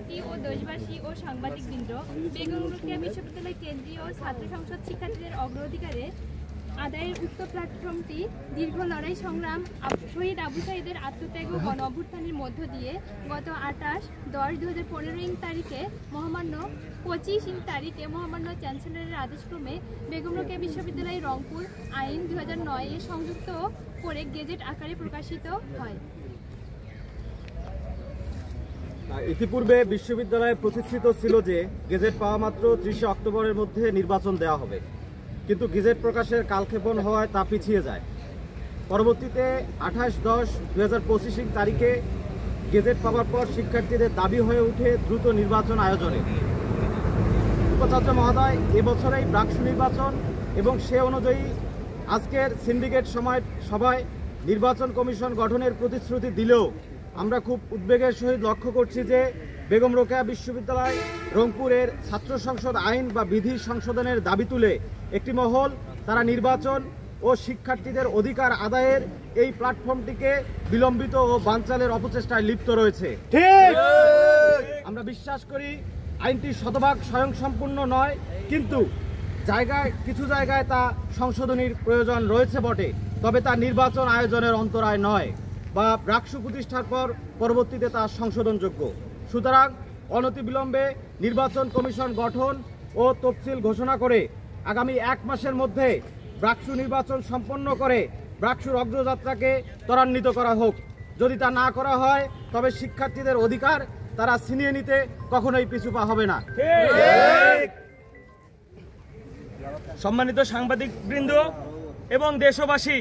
শিক্ষার্থী ও দেশবাসী ও সাংবাদিকবৃন্দ, বেগম রোকেয়া বিশ্ববিদ্যালয় কেন্দ্রীয় ছাত্র সংসদ শিক্ষার্থীদের অগ্রাধিকারে আদায়ের উক্ত প্ল্যাটফর্মটি দীর্ঘ লড়াই সংগ্রাম, শহীদ আবু সাঈদের আত্মত্যাগ ও গণ অভ্যুত্থানের মধ্য দিয়ে গত 28/10/2015 তারিখে মহামান্য 25 তারিখে মহামান্য চ্যান্সেলরের আদেশক্রমে বেগম রোকেয়া বিশ্ববিদ্যালয় রংপুর আইন 2009 এ সংযুক্ত করে গেজেট আকারে প্রকাশিত হয়। ইতিপূর্বে বিশ্ববিদ্যালয়ে প্রতিষ্ঠিত ছিল যে গেজেট পাওয়া মাত্র 30 অক্টোবরের মধ্যে নির্বাচন দেওয়া হবে, কিন্তু গেজেট প্রকাশের কালক্ষেপণ হওয়ায় তা পিছিয়ে যায়। পরবর্তীতে 28/10/2025 তারিখে গেজেট পাওয়ার পর শিক্ষার্থীদের দাবি হয়ে ওঠে দ্রুত নির্বাচন আয়োজনে। উপাচার্য মহোদয় এবছরেই ব্রাকসু নির্বাচন এবং সে অনুযায়ী আজকের সিন্ডিকেট সভায় নির্বাচন কমিশন গঠনের প্রতিশ্রুতি দিলেও আমরা খুব উদ্বেগের সহিত লক্ষ্য করছি যে বেগম রোকেয়া বিশ্ববিদ্যালয় রংপুরের ছাত্র সংসদ আইন বা বিধি সংশোধনের দাবি তুলে একটি মহল তারা নির্বাচন ও শিক্ষার্থীদের অধিকার আদায়ের এই প্ল্যাটফর্মটিকে বিলম্বিত ও বানচালের অপচেষ্টায় লিপ্ত রয়েছে। আমরা বিশ্বাস করি আইনটি শতভাগ স্বয়ংসম্পূর্ণ নয়, কিন্তু কিছু জায়গায় তা সংশোধনীর প্রয়োজন রয়েছে বটে, তবে তা নির্বাচন আয়োজনের অন্তরায় নয় বা ব্রাকসু প্রতিষ্ঠার পর পরবর্তীতে তা সংশোধনযোগ্য। সুতরাং অনতিবিলম্বে নির্বাচন কমিশন গঠন ও তফসিল ঘোষণা করে আগামী 1 মাসের মধ্যে ব্রাকসু নির্বাচন সম্পন্ন করে ব্রাকসুর অগ্রযাত্রাকে ত্বরান্বিত করা হোক। যদি তা না করা হয় তবে শিক্ষার্থীদের অধিকার তারা ছিনিয়ে নিতে কখনোই পিছু পা হবে না। সম্মানিত সাংবাদিকবৃন্দ এবং দেশবাসী,